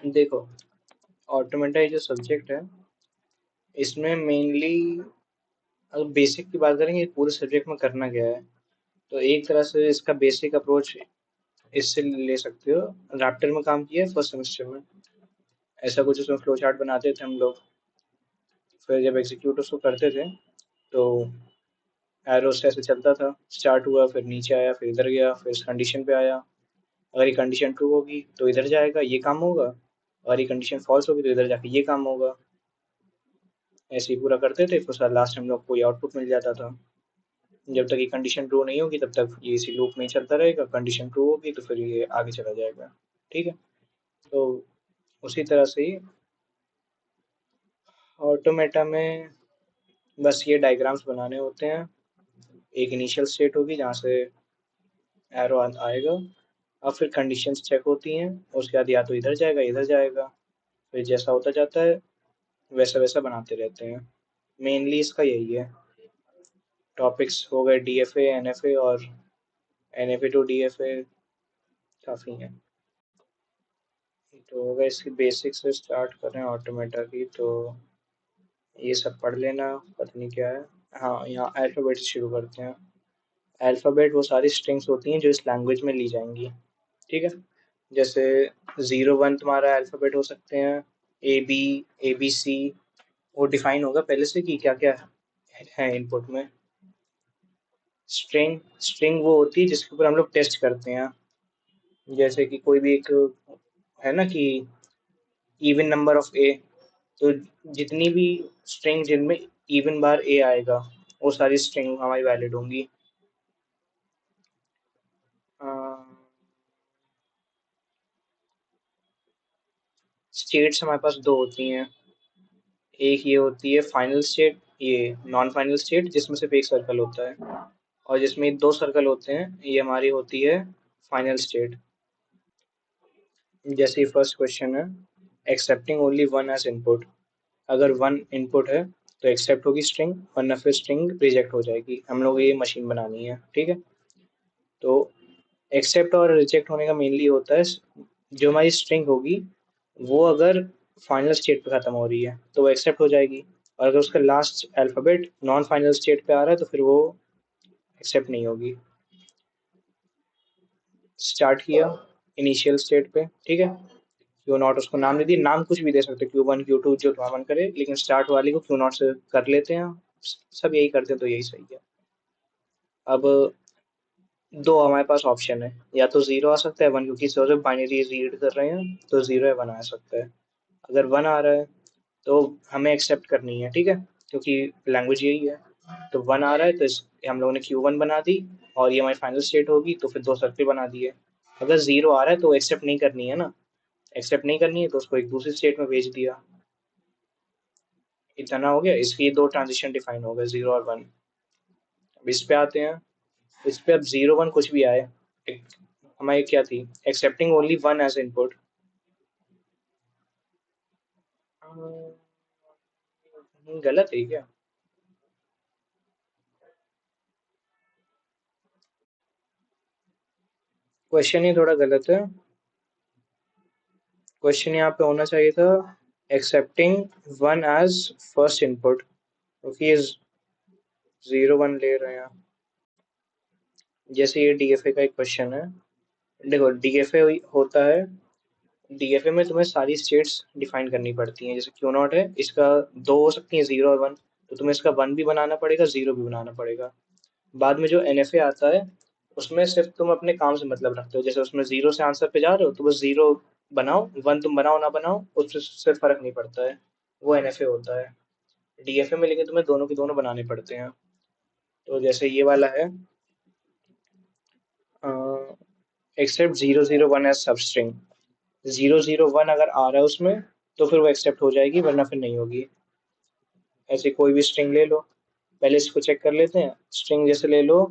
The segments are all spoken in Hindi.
देखो, ऑटोमेटा ये जो सब्जेक्ट है, इसमें मेनली अगर बेसिक की बात करेंगे पूरे सब्जेक्ट में करना क्या है, तो एक तरह से इसका बेसिक अप्रोच इससे ले सकते हो। रैप्टर में काम किया है फर्स्ट सेमेस्टर में, ऐसा कुछ उसमें फ्लो चार्ट बनाते थे हम लोग। फिर जब एग्जीक्यूट उसको करते थे तो एरो से ऐसे चलता था, स्टार्ट हुआ फिर नीचे आया फिर इधर गया फिर इस कंडीशन पे आया। अगर ये कंडीशन ट्रू होगी तो इधर जाएगा, ये काम होगा। और ये कंडीशन फॉल्स होगी तो इधर जाके ये काम होगा। ऐसे ही पूरा करते थे, फिर लास्ट हम लोग को ये आउटपुट मिल जाता था। जब तक ये कंडीशन ट्रू नहीं होगी तब तक ये इसी लूप में ही चलता रहेगा, कंडीशन ट्रू होगी तो फिर ये आगे चला जाएगा। ठीक है। तो उसी तरह से ही ऑटोमेटा में बस ये डायग्राम्स बनाने होते हैं। एक इनिशियल स्टेट होगी जहाँ से एरो आएगा, और फिर कंडीशंस चेक होती हैं। उसके बाद या तो इधर जाएगा इधर जाएगा, फिर जैसा होता जाता है वैसा वैसा बनाते रहते हैं। मेनली इसका यही है। टॉपिक्स हो गए डीएफए एनएफए और एनएफए टू डीएफए, काफ़ी हैं। तो अगर इसकी बेसिक से स्टार्ट करें ऑटोमेटा की, तो ये सब पढ़ लेना, पता नहीं क्या है। हाँ, यहाँ अल्फ़ाबेट से शुरू करते हैं। अल्फ़ाबेट वो सारी स्ट्रिंग्स होती हैं जो इस लैंग्वेज में ली जाएंगी। ठीक है। जैसे 0 1 तुम्हारा अल्फ़ाबेट हो सकते हैं, AB, ABC। वो डिफाइन होगा पहले से कि क्या क्या है इनपुट में। स्ट्रिंग स्ट्रिंग वो होती है जिसके ऊपर हम लोग टेस्ट करते हैं। जैसे कि कोई भी एक है ना कि इवन नंबर ऑफ ए, तो जितनी भी स्ट्रिंग जिनमें इवन बार ए आएगा वो सारी स्ट्रिंग हमारी वैलिड होंगी। स्टेट्स हमारे पास दो होती हैं। एक ये होती है फाइनल स्टेट, ये नॉन फाइनल स्टेट जिसमें सिर्फ एक सर्कल होता है। और जिसमें दो सर्कल होते हैं ये हमारी होती है फाइनल स्टेट। जैसे फर्स्ट क्वेश्चन है, accepting only one as input. अगर वन इनपुट है तो एक्सेप्ट होगी स्ट्रिंग, वरना फिर स्ट्रिंग रिजेक्ट हो जाएगी। हम लोग ये मशीन बनानी है। ठीक है। तो एक्सेप्ट और रिजेक्ट होने का मेनली होता है, जो हमारी स्ट्रिंग होगी वो अगर फाइनल स्टेट पे खत्म हो रही है तो वो एक्सेप्ट हो जाएगी। और अगर उसका last alphabet non final state पे आ रहा है तो फिर वो एक्सेप्ट नहीं होगी। स्टार्ट किया इनिशियल स्टेट पे। ठीक है। क्यू नॉट उसको नाम दे दिया, नाम कुछ भी दे सकते, Q1 Q2 जो तुम्हारा मन करे, लेकिन स्टार्ट वाली को क्यू नॉट से कर लेते हैं। सब यही करते हैं तो यही सही है। अब दो हमारे पास ऑप्शन है, या तो जीरो आ सकता है वन, क्योंकि सिर्फ बाइनरी रीड कर रहे हैं तो जीरो या वन आ सकता है। अगर वन आ रहा है तो हमें एक्सेप्ट करनी है। ठीक है। क्योंकि लैंग्वेज यही है। तो वन आ रहा है तो हम लोगों ने Q1 बना दी, और ये हमारी फाइनल स्टेट होगी तो फिर दो सर्कल बना दिए। अगर जीरो आ रहा है तो एक्सेप्ट नहीं करनी है ना, एक्सेप्ट नहीं करनी है तो उसको एक दूसरी स्टेट में भेज दिया। इतना हो गया, इसके दो ट्रांजिशन डिफाइन हो गए, जीरो और वन। अब इस पे आते हैं। इस पे अब 0 1 कुछ भी आए, हमारी क्या थी, accepting only one as input. गलत है क्या? क्वेश्चन ही थोड़ा गलत है। क्वेश्चन यहाँ पे होना चाहिए था accepting one as first input, क्योंकि ये 0 1 ले रहे हैं। जैसे ये डीएफए का एक क्वेश्चन है। देखो, डीएफए होता है, डीएफए में तुम्हें सारी स्टेट्स डिफाइन करनी पड़ती हैं। जैसे क्यू नॉट है, इसका दो हो सकती हैं, जीरो और वन। तो तुम्हें इसका वन भी बनाना पड़ेगा, जीरो भी बनाना पड़ेगा। बाद में जो एनएफए आता है उसमें सिर्फ तुम अपने काम से मतलब रखते हो। जैसे उसमें जीरो से आंसर पे जा रहे हो तो बस जीरो बनाओ, वन तुम बनाओ ना बनाओ उससे फर्क नहीं पड़ता है। वो एनएफए होता है। डीएफए में लेकिन तुम्हें दोनों के दोनों बनाने पड़ते हैं। तो जैसे ये वाला है, एक्सेप्ट 0 0 1 एज सब स्ट्रिंग। 0 0 1 अगर आ रहा है उसमें तो फिर वो एक्सेप्ट हो जाएगी, वरना फिर नहीं होगी। ऐसे कोई भी स्ट्रिंग ले लो, पहले इसको चेक कर लेते हैं। स्ट्रिंग जैसे ले लो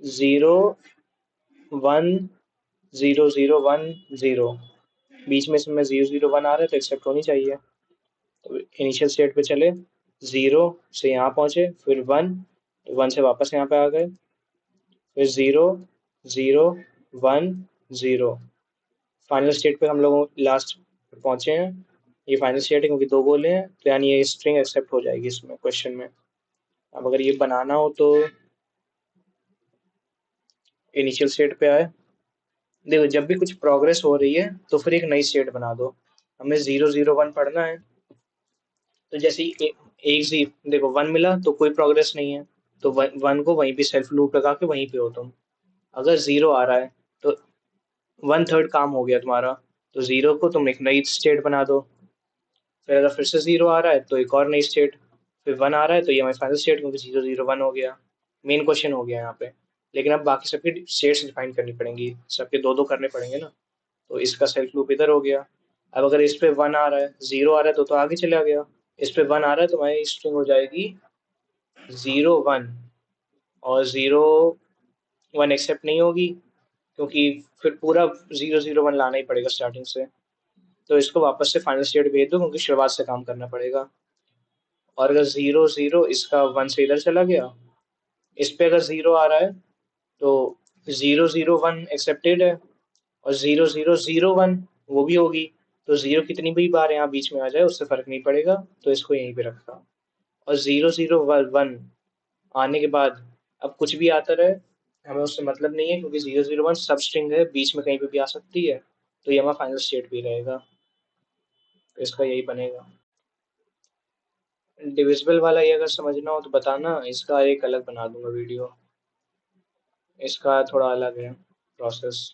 0 1 0 0 1 0, बीच में इसमें 0 0 1 आ रहा है तो एक्सेप्ट होनी चाहिए। तो इनिशियल स्टेट पे चले, जीरो से यहाँ पहुंचे, फिर वन, वन से वापस यहाँ पे आ गए, फिर 0 0 1 0। फाइनल स्टेट पे हम लोग लास्ट पहुंचे हैं। ये फाइनल स्टेट है क्योंकि दो बोले हैं, तो यानी ये स्ट्रिंग एक्सेप्ट हो जाएगी इसमें क्वेश्चन में। अब अगर ये बनाना हो तो इनिशियल स्टेट पे आए। देखो जब भी कुछ प्रोग्रेस हो रही है तो फिर एक नई स्टेट बना दो। हमें 0 0 1 पढ़ना है, तो जैसे ही एक जी देखो 1 मिला तो कोई प्रोग्रेस नहीं है, तो 1 को वहीं पे सेल्फ लूप लगा के वहीं पे हो तुम। अगर 0 आ रहा है तो 1/3 काम हो गया तुम्हारा, तो 0 को तुम एक नई स्टेट बना दो। फिर अगर फिर से 0 आ रहा है तो एक और नई स्टेट। फिर 1 आ रहा है तो ये हमारी फाइनल स्टेट, क्योंकि 0 0 1 हो गया। मेन क्वेश्चन हो गया यहाँ पे। लेकिन अब बाकी सबकी स्टेट्स डिफाइन करनी पड़ेंगी, सबके दो दो करने पड़ेंगे ना। तो इसका सेल्फ लूप इधर हो गया। अब अगर इस पे 1 आ रहा है, 0 आ रहा है तो आगे चला गया। इस पे 1 आ रहा है तो हमारी स्ट्रिंग हो जाएगी 0 1। और 0 1 एक्सेप्ट नहीं होगी, क्योंकि फिर पूरा 0 0 1 लाना ही पड़ेगा स्टार्टिंग से। तो इसको वापस से फाइनल स्टेट भेज दो, क्योंकि शुरुआत से काम करना पड़ेगा। और अगर 0 0 इसका 1 से इधर चला गया, इस पे अगर 0 आ रहा है तो 0 0 1 एक्सेप्टेड है, और 0 0 0 1 वो भी होगी। तो 0 कितनी भी बार यहाँ बीच में आ जाए उससे फर्क नहीं पड़ेगा, तो इसको यहीं पे रखा। और 0 0 1 आने के बाद अब कुछ भी आता रहे, हमें उससे मतलब नहीं है, क्योंकि 0 0 1 सब स्ट्रिंग है, बीच में कहीं पे भी आ सकती है। तो ये हमारा फाइनल स्टेट भी रहेगा। तो इसका यही बनेगा। डिविजिबल वाला ये अगर समझना हो तो बताना, इसका एक अलग बना दूंगा वीडियो। इसका थोड़ा अलग है प्रोसेस।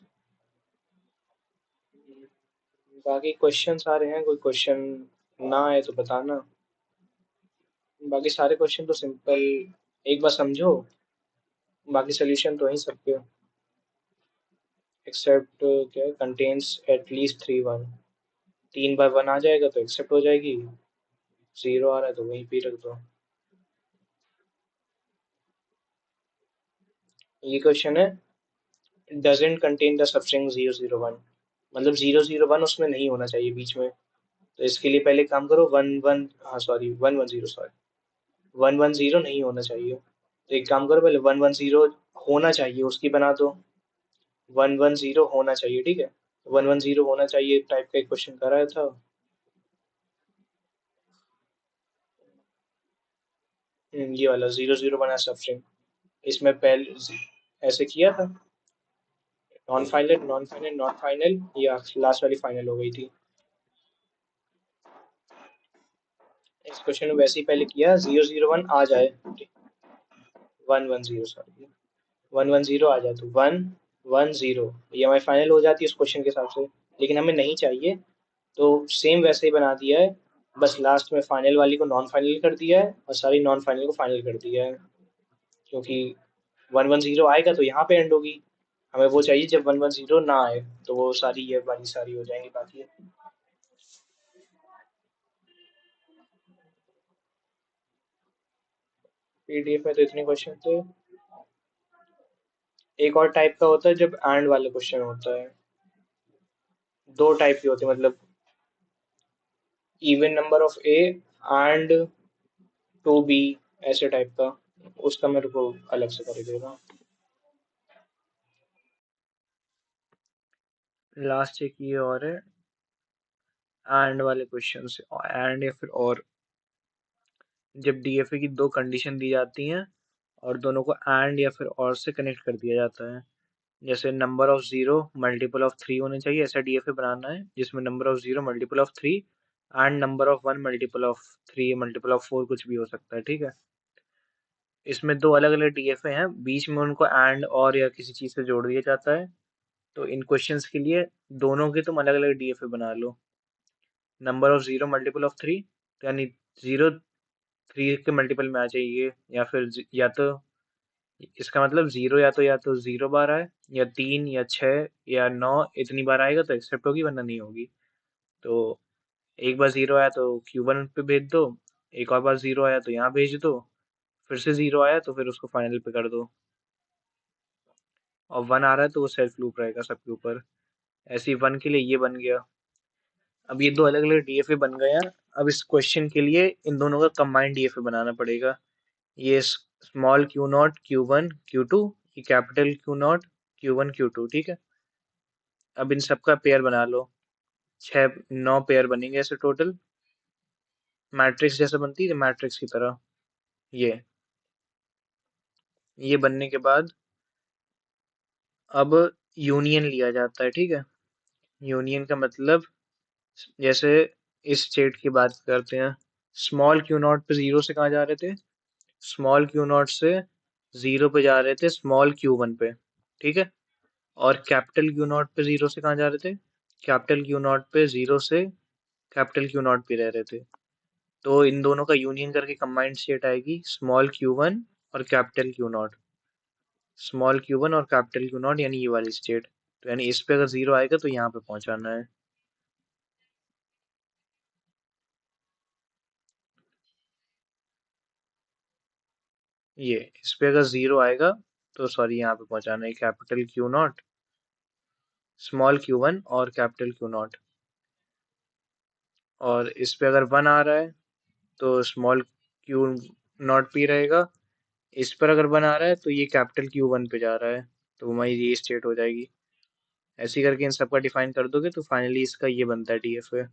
बाकी क्वेश्चन आ रहे हैं, कोई क्वेश्चन ना आए तो बताना। बाकी सारे क्वेश्चन तो सिंपल, एक बार समझो, बाकी सोल्यूशन तो वही सबके। एक्सेप्ट क्या है, कंटेन्स एटलीस्ट 3 1। 3 बार 1 आ जाएगा तो एक्सेप्ट हो जाएगी। 0 आ रहा है तो वहीं पे रख दो। ये क्वेश्चन है, डजेंट कंटेन द सबस्ट्रिंग 0 0 1। मतलब 0 0 1 उसमें नहीं होना चाहिए बीच में। तो इसके लिए पहले काम करो, 1 1, हाँ सॉरी 1 1 0, सॉरी 1 1 0 नहीं होना चाहिए। तो एक काम करो, पहले 1 1 0 होना चाहिए उसकी बना दो। 1 1 0 होना चाहिए, ठीक है। 1 1 0 होना चाहिए टाइप का एक क्वेश्चन कराया था। ये वाला 0 0 बना सबस्ट्रिंग। इसमें पहले ऐसे किया था, non final non final non final, या लास्ट वाली फाइनल हो गई थी। इस क्वेश्चन में वैसे ही पहले किया, 0 0 1 आ जाए, 1 1 0, सॉरी 1 1 0 आ जाए तो 1 1 0, ये हमारी फाइनल हो जाती है उस क्वेश्चन के हिसाब से। लेकिन हमें नहीं चाहिए, तो सेम वैसे ही बना दिया है। बस लास्ट में फाइनल वाली को नॉन फाइनल कर दिया है, और सारी नॉन फाइनल को फाइनल कर दिया है। क्योंकि 1 1 0 आएगा तो यहाँ पे एंड होगी। हमें वो चाहिए जब 1 1 0 ना आए, तो वो सारी ये वाली सारी हो जाएंगी बाकी। पीडीएफ में तो इतने क्वेश्चन थे। एक और टाइप का होता है जब एंड वाले क्वेश्चन होता है। दो टाइप के होते हैं, मतलब even number of a and two b, ऐसे टाइप का। उसका मेरे को अलग से कर देगा। लास्ट एक ये और है, एंड वाले क्वेश्चन से, एंड या फिर और। जब डीएफए की दो कंडीशन दी जाती हैं और दोनों को एंड या फिर और से कनेक्ट कर दिया जाता है। जैसे number of zero multiple of three होने चाहिए, ऐसा डीएफए बनाना है जिसमें number of zero multiple of three and number of one multiple of three multiple of four कुछ भी हो सकता है, ठीक है। इसमें दो अलग अलग डीएफए हैं, बीच में उनको एंड और या किसी चीज से जोड़ दिया जाता है। तो इन क्वेश्चंस के लिए दोनों के तुम अलग अलग डीएफए बना लो। Number of zero multiple of three, यानी जीरो थ्री के मल्टीपल में आ जाइए, या फिर या तो इसका मतलब जीरो या तो 0 बार आए, या 3 या 6 या 9, इतनी बार आएगा तो एक्सेप्ट होगी वरना नहीं होगी। तो एक बार 0 आया तो Q1 पे भेज दो, एक और बार 0 आया तो यहाँ भेज दो, फिर से 0 आया तो फिर उसको फाइनल पे कर दो, और 1 आ रहा है तो वो सेल्फ लूप रहेगा सबके ऊपर। ऐसे ही 1 के लिए ये बन गया। अब ये दो अलग अलग डीएफए बन गए हैं। अब इस क्वेश्चन के लिए इन दोनों का कंबाइंड डीएफए बनाना पड़ेगा। ये स्मॉल Q0 Q1 Q2, ये कैपिटल Q0 Q1 Q2, ठीक है। अब इन सबका पेयर बना लो। 9 पेयर बनेंगे ऐसे टोटल, मैट्रिक्स जैसे बनती है मैट्रिक्स की तरह। ये ये बनने के बाद अब यूनियन लिया जाता है, ठीक है। यूनियन का मतलब, जैसे इस स्टेट की बात करते हैं, स्मॉल क्यू नॉट पे जीरो से कहाँ जा रहे थे, स्मॉल क्यू नॉट से जीरो पे जा रहे थे स्मॉल क्यू वन पे, ठीक है। और कैपिटल क्यू नॉट पे जीरो से कहाँ जा रहे थे, कैपिटल क्यू नॉट पे जीरो से कैपिटल क्यू नॉट पे रह रहे थे। तो इन दोनों का यूनियन करके कंबाइंड स्टेट आएगी स्मॉल क्यू वन और capital Q not, small Q one और कैपिटल क्यू नॉट, यानी ये वाली स्टेट। तो यानी इस पे अगर जीरो आएगा तो यहाँ पे पहुंचाना है। ये इस पे अगर जीरो आएगा तो सॉरी यहाँ पे पहुंचाना है capital Q not, small Q one और कैपिटल क्यू नॉट। और इस पे अगर वन आ रहा है तो स्मॉल क्यू नॉट पे रहेगा। इस पर अगर वन आ रहा है तो ये कैपिटल क्यू वन पे जा रहा है, तो हमारी ये स्टेट हो जाएगी। ऐसे ही करके इन सबका डिफाइन कर दोगे तो फाइनली इसका ये बनता है डीएफए।